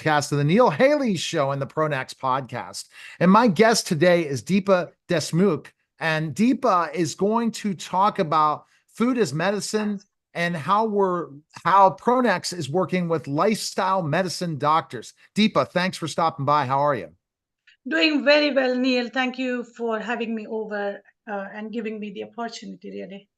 podcast of the Neil Haley Show and the Pronex podcast. And my guest today is Deepa Deshmukh. And Deepa is going to talk about food as medicine and how Pronex is working with lifestyle medicine doctors. Deepa, thanks for stopping by. How are you? Doing very well, Neil. Thank you for having me over and giving me the opportunity, really.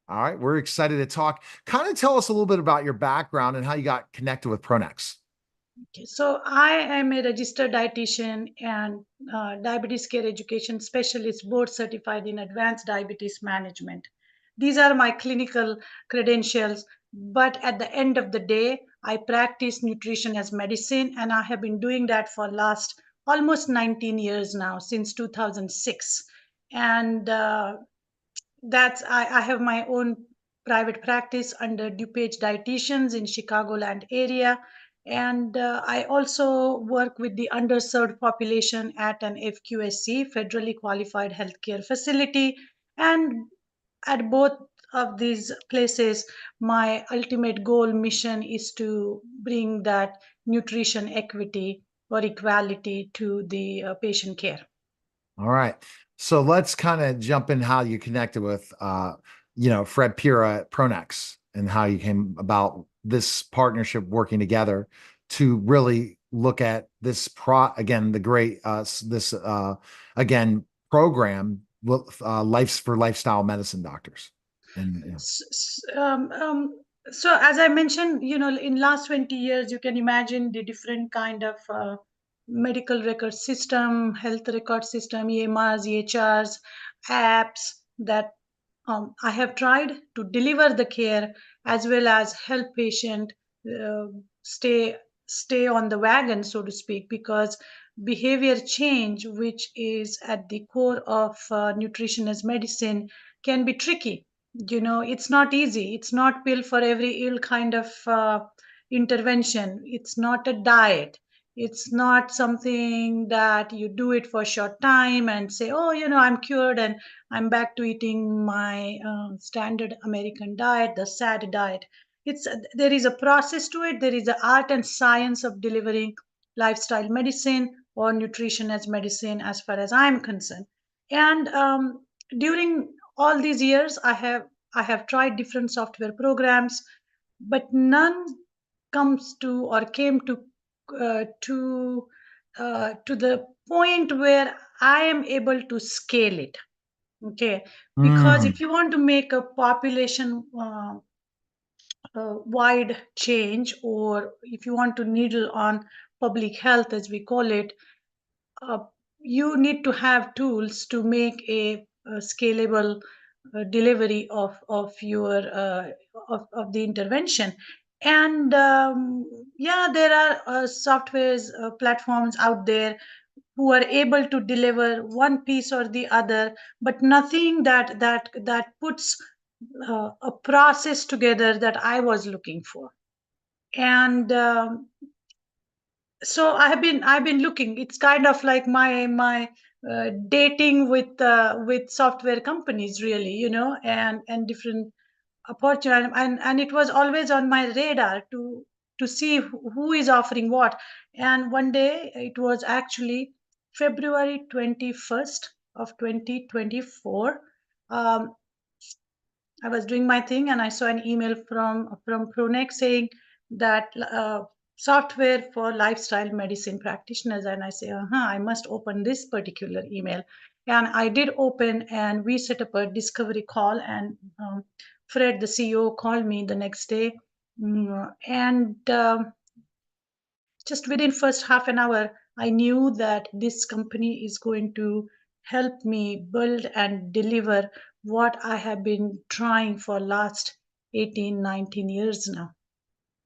All right, we're excited to talk. Kind of tell us a little bit about your background and how you got connected with Pronex. Okay, so I am a registered dietitian and diabetes care education specialist, board certified in advanced diabetes management. These are my clinical credentials, but at the end of the day, I practice nutrition as medicine, and I have been doing that for last almost 19 years now, since 2006. And I have my own private practice under DuPage Dietitians in Chicagoland area, and I also work with the underserved population at an FQSC, federally qualified healthcare facility. And at both of these places, my ultimate goal mission is to bring that nutrition equity or equality to the patient care. All right. So let's kind of jump in how you connected with Fred Pira at Pronex and how you came about this partnership working together to really look at this again, the great this program lives for lifestyle medicine doctors. And So as I mentioned, in last 20 years, you can imagine the different kind of medical record system, health record system, EMRs, EHRs, apps that I have tried to deliver the care as well as help patient uh, stay stay on the wagon, so to speak, because behavior change, which is at the core of nutrition as medicine, can be tricky. It's not easy. It's not pill for every ill kind of intervention. It's not a diet. It's not something that you do it for a short time and say, oh, I'm cured and I'm back to eating my standard American diet, the sad diet. It's There is a process to it. There is the art and science of delivering lifestyle medicine or nutrition as medicine, as far as I'm concerned. And during all these years, I have tried different software programs, but none comes to or came to the point where I am able to scale it. Okay, because mm, if you want to make a population wide change, or if you want to needle on public health, as we call it, uh, you need to have tools to make a scalable delivery of your of the intervention. And yeah, there are softwares platforms out there who are able to deliver one piece or the other, but nothing that puts a process together that I was looking for. And so I've been looking. It's kind of like my dating with software companies, really, and different opportunity. And it was always on my radar to see who is offering what. And one day, it was actually February 21st of 2024. um, I was doing my thing and I saw an email from Pronex saying that software for lifestyle medicine practitioners. And I say, I must open this particular email. And I did open, and we set up a discovery call. And Fred, the CEO, called me the next day. And just within first half an hour, I knew that this company is going to help me build and deliver what I have been trying for last 18, 19 years now.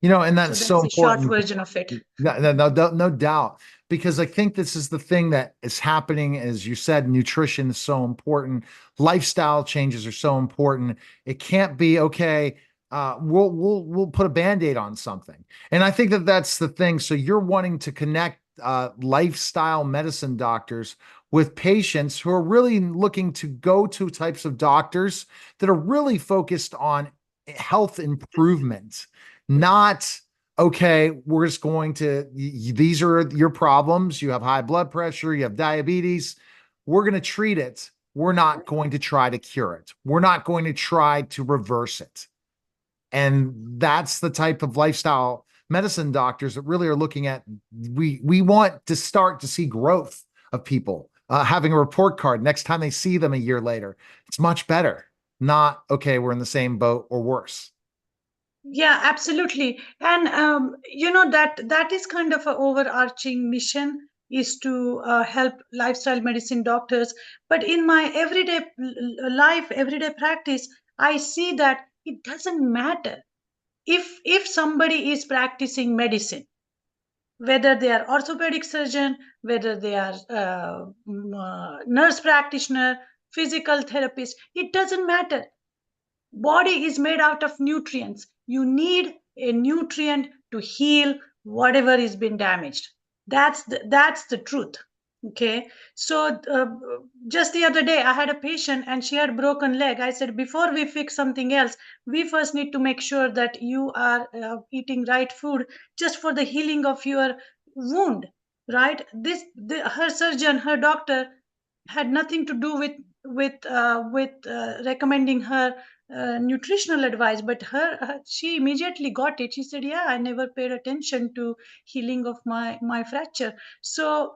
and So that's so that's the short important. version of it. No doubt, because I think this is the thing that is happening. As you said, nutrition is so important. Lifestyle changes are so important. It can't be okay. We'll put a band-aid on something, and I think that that's the thing. So you're wanting to connect lifestyle medicine doctors with patients who are really looking to go to types of doctors that are really focused on health improvement, not okay, we're just going to, these are your problems. You have high blood pressure, you have diabetes. We're going to treat it. We're not going to try to cure it. We're not going to try to reverse it. And that's the type of lifestyle medicine doctors that really are looking at. We want to start to see growth of people having a report card next time they see them a year later. It's much better. Not, okay, we're in the same boat or worse. Yeah, absolutely. And that is kind of an overarching mission, is to help lifestyle medicine doctors. But in my everyday life, everyday practice, I see that it doesn't matter if somebody is practicing medicine, whether they are orthopedic surgeon, whether they are nurse practitioner, physical therapist, it doesn't matter. Body is made out of nutrients. You need a nutrient to heal whatever is been damaged. That's the truth. Okay. So just the other day I had a patient and she had broken leg. I said, before we fix something else, we first need to make sure that you are eating right food just for the healing of your wound, right? Her surgeon, her doctor had nothing to do with recommending her nutritional advice, but she immediately got it. She said, yeah, I never paid attention to healing of my fracture. So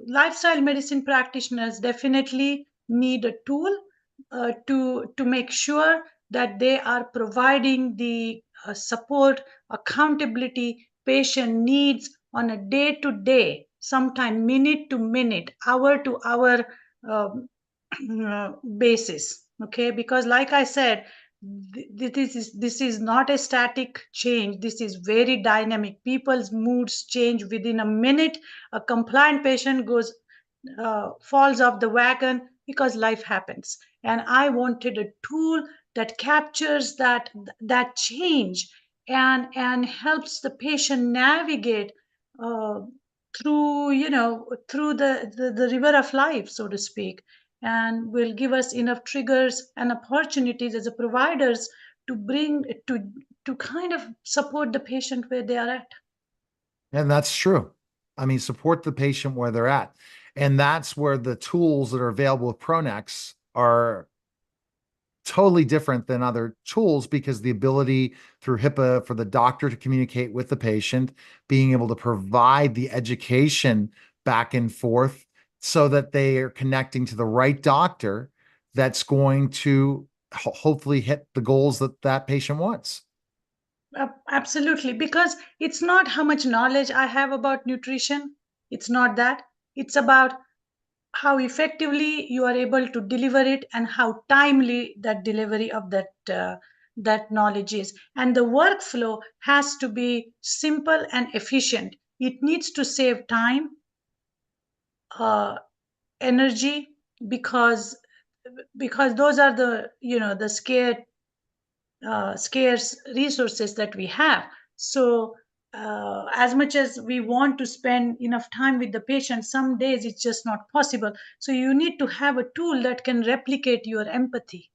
lifestyle medicine practitioners definitely need a tool to make sure that they are providing the support, accountability patient needs on a day to day, sometime minute to minute, hour to hour um, basis. Okay, because like I said, this is not a static change. This is very dynamic. People's moods change within a minute. A compliant patient goes falls off the wagon because life happens, and I wanted a tool that captures that change and helps the patient navigate uh, through the river of life, so to speak, and will give us enough triggers and opportunities as a providers to bring to kind of support the patient where they are at. And that's true. I mean, support the patient where they're at. And that's where the tools that are available with Pronex are totally different than other tools, because the ability through HIPAA for the doctor to communicate with the patient, being able to provide the education back and forth so that they are connecting to the right doctor that's going to hopefully hit the goals that that patient wants. Absolutely, because it's not how much knowledge I have about nutrition. It's not that. It's about how effectively you are able to deliver it and how timely that delivery of that knowledge is. And the workflow has to be simple and efficient. It needs to save time, uh, energy, because those are the scarce resources that we have. So, as much as we want to spend enough time with the patient, some days it's just not possible. So, you need to have a tool that can replicate your empathy,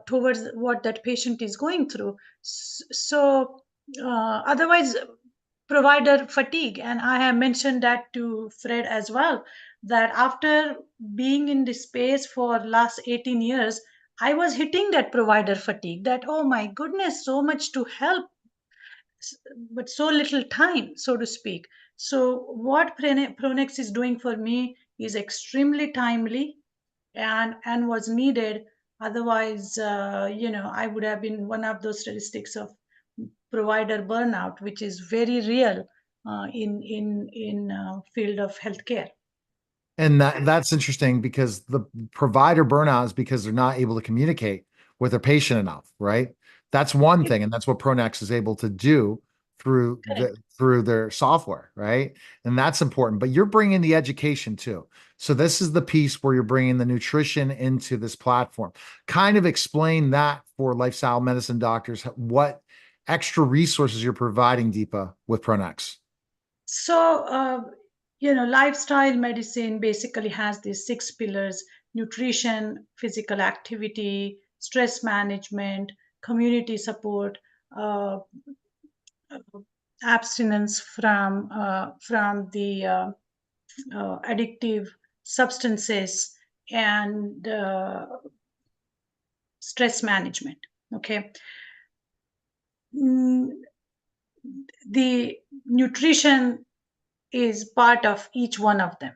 towards what that patient is going through. So, otherwise, provider fatigue, and I have mentioned that to Fred as well, that after being in this space for last 18 years, I was hitting that provider fatigue, that, oh my goodness, so much to help, but so little time, so to speak. So, what Pronex is doing for me is extremely timely and was needed. Otherwise, I would have been one of those statistics of provider burnout, which is very real in field of healthcare. And that's interesting, because the provider burnout is because they're not able to communicate with their patient enough, right? That's one thing, and that's what Pronex is able to do through their software, right? And that's important. But you're bringing the education too. So this is the piece where you're bringing the nutrition into this platform. Kind of explain that for lifestyle medicine doctors, what extra resources you're providing, Deepa, with Pronex. So, lifestyle medicine basically has these six pillars: nutrition, physical activity, stress management, community support, uh, abstinence from the addictive substances and stress management. Okay. Mm, the nutrition is part of each one of them.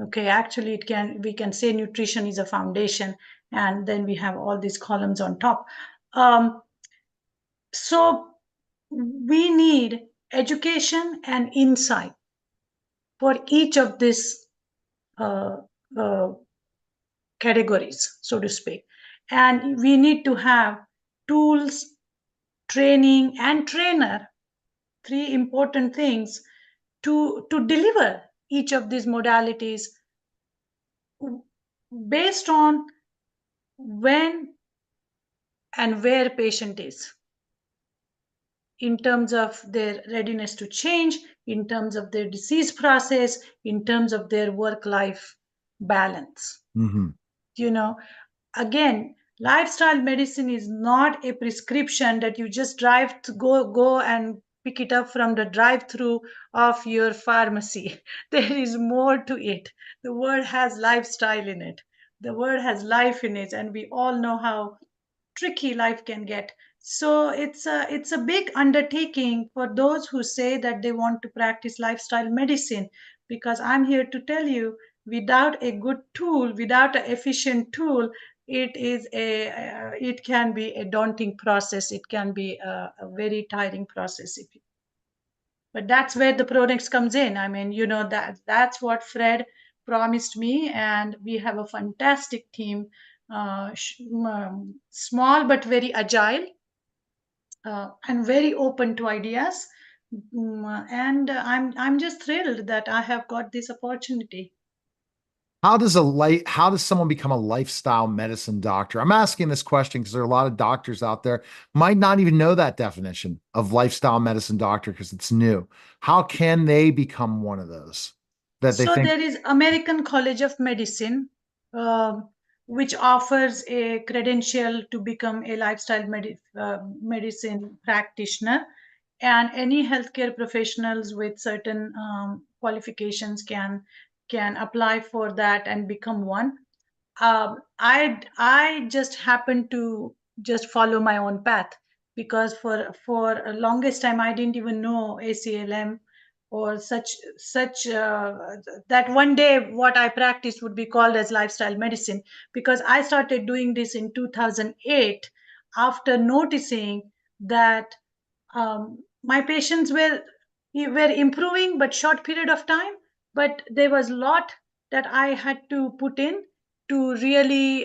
Okay, actually we can say nutrition is a foundation, and then we have all these columns on top. So we need education and insight for each of these uh, uh, categories, so to speak. And we need to have tools, training, and trainer, three important things to deliver each of these modalities based on when and where patient is, in terms of their readiness to change, in terms of their disease process, in terms of their work life balance. Mm-hmm. You know, again, lifestyle medicine is not a prescription that you just drive to go and pick it up from the drive through of your pharmacy. There is more to it. The word has lifestyle in it, the word has life in it, and we all know how tricky life can get. So it's a big undertaking for those who say that they want to practice lifestyle medicine, because I'm here to tell you, without a good tool, without an efficient tool, it can be a daunting process, it can be a very tiring process. But that's where the products comes in. I mean, that's what Fred promised me, and we have a fantastic team, small but very agile, and very open to ideas. And I'm just thrilled that I have got this opportunity. How does someone become a lifestyle medicine doctor? I'm asking this question because there are a lot of doctors out there might not even know that definition of lifestyle medicine doctor because it's new. How can they become one of those that they So think? there is American College of Medicine, um, which offers a credential to become a medicine practitioner, and any healthcare professionals with certain qualifications can apply for that and become one. I just happen to just follow my own path, because for a longest time I didn't even know ACLM or such that one day what I practiced would be called as lifestyle medicine, because I started doing this in 2008 after noticing that my patients were improving but short period of time, but there was a lot that I had to put in to really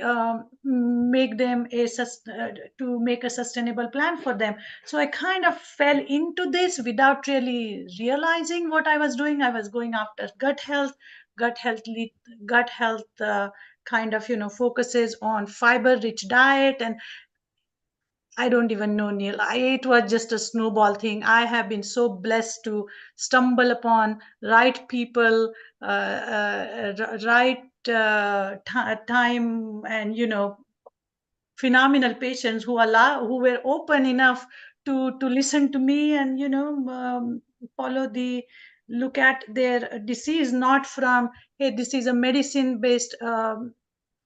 make them to make a sustainable plan for them. So I kind of fell into this without really realizing what I was doing. I was going after gut health lead, gut health kind of focuses on fiber rich diet, and I don't even know, Neil. It was just a snowball thing. I have been so blessed to stumble upon right people, right time, and phenomenal patients who were open enough to listen to me, and follow the look at their disease not from, hey, this is a medicine based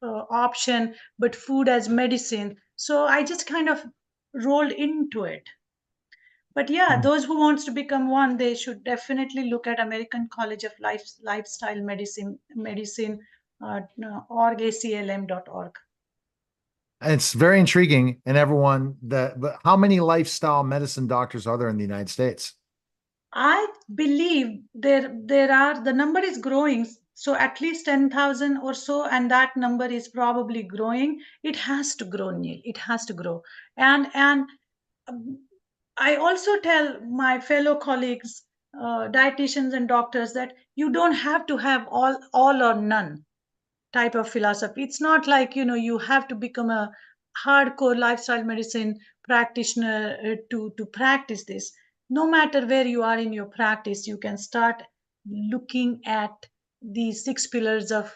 option, but food as medicine. So I just kind of rolled into it. But yeah, those who wants to become one, they should definitely look at American College of Lifestyle Medicine, org, aclm.org. It's very intriguing, and everyone that. But how many lifestyle medicine doctors are there in the United States? I believe there are, the number is growing, so at least 10,000 or so, and that number is probably growing. It has to grow, Neil. It has to grow. And um, I also tell my fellow colleagues, dietitians and doctors, that you don't have to have all or none type of philosophy. It's not like you have to become a hardcore lifestyle medicine practitioner to practice this. No matter where you are in your practice, you can start looking at the six pillars of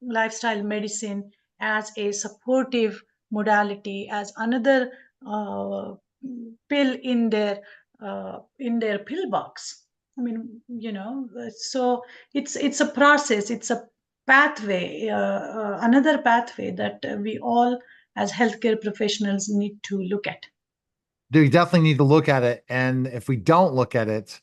lifestyle medicine as a supportive modality, as another uh, pill in their in their pillbox. I mean, so it's a process, it's a pathway, another pathway that we all as healthcare professionals need to look at. We definitely need to look at it. And if we don't look at it,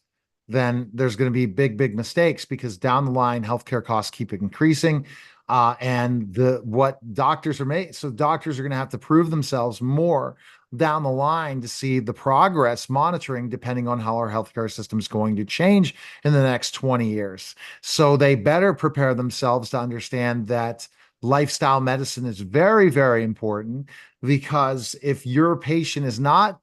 then there's going to be big, big mistakes because down the line, healthcare costs keep increasing. And what doctors are made, so doctors are going to have to prove themselves more down the line to see the progress monitoring, depending on how our healthcare system is going to change in the next 20 years. So they better prepare themselves to understand that lifestyle medicine is very, very important, because if your patient is not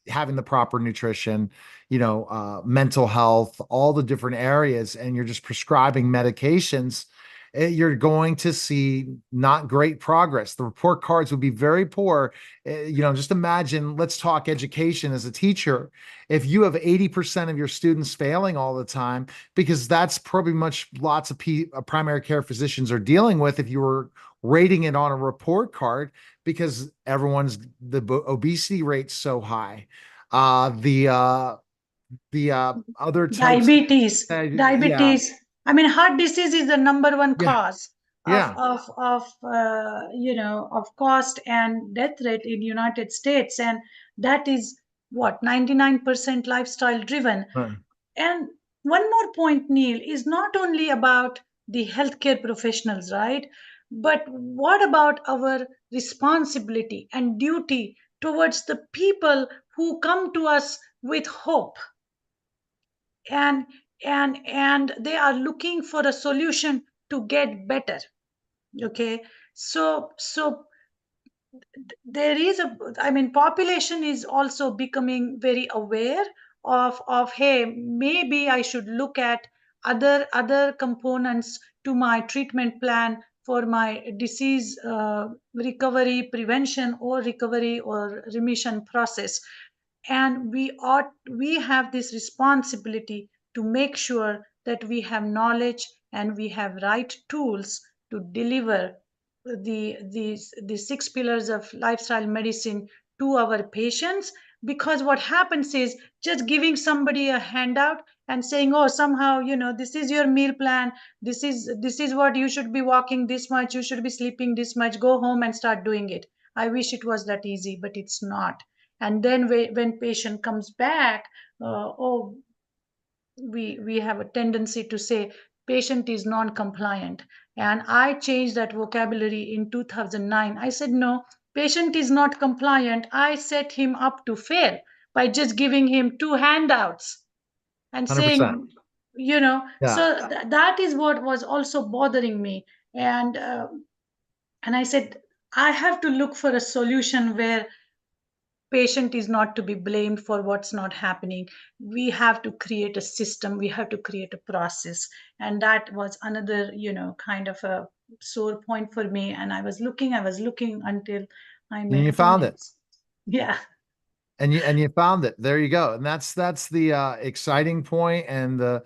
having the proper nutrition, mental health, all the different areas, and you're just prescribing medications, you're going to see not great progress. The report cards would be very poor. Just imagine, let's talk education as a teacher. If you have 80% of your students failing all the time, because that's probably lots of primary care physicians are dealing with, if you were rating it on a report card, because the obesity rate's so high. The other types, Diabetes, yeah, diabetes. I mean, heart disease is the number one yeah, cause of yeah. of cost and death rate in United States, and that is what 99% lifestyle driven. Uh, And one more point, Neil, is not only about the healthcare professionals, right? But what about our responsibility and duty towards the people who come to us with hope, and and they are looking for a solution to get better. Okay, so there is a, I mean, population is also becoming very aware of, hey, maybe I should look at other components to my treatment plan for my disease recovery, prevention, or recovery or remission process. And we have this responsibility to make sure that we have knowledge and we have right tools to deliver the six pillars of lifestyle medicine to our patients. Because what happens is just giving somebody a handout and saying, oh, somehow, this is your meal plan, this is what you should be walking this much, you should be sleeping this much, go home and start doing it. I wish it was that easy, but it's not. And then when patient comes back, oh, we have a tendency to say patient is non-compliant. And I changed that vocabulary in 2009. I said, no, patient is not compliant. I set him up to fail by just giving him two handouts and 100%. saying, Yeah. so that is what was also bothering me. And I said, I have to look for a solution where patient is not to be blamed for what's not happening. We have to create a system, we have to create a process. And that was another, kind of a sore point for me. And I was looking until I And met you found it. Phoenix. Yeah. And you found it. There you go. And that's the exciting point, and the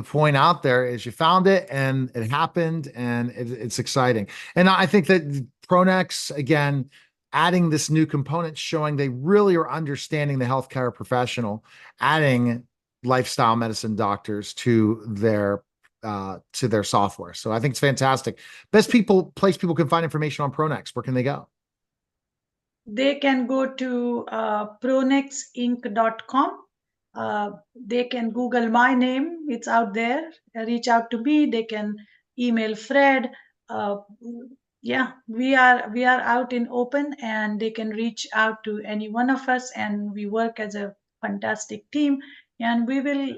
point out there is you found it and it happened, and it's exciting. And I think that Pronex, again, adding this new component, showing they really are understanding the healthcare professional, adding lifestyle medicine doctors to their software. So I think it's fantastic. Place people can find information on Pronex. Where can they go? They can go to pronexinc.com. They can Google my name, it's out there. Reach out to me. They can email Fred. Uh, yeah, we are out in open, and they can reach out to any one of us, and we work as a fantastic team, and we will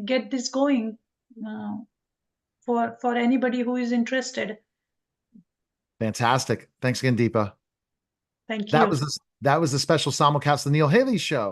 get this going uh, for anybody who is interested. Fantastic. Thanks again, Deepa. Thank That you. was that was the special simulcast of the Neil Haley Show.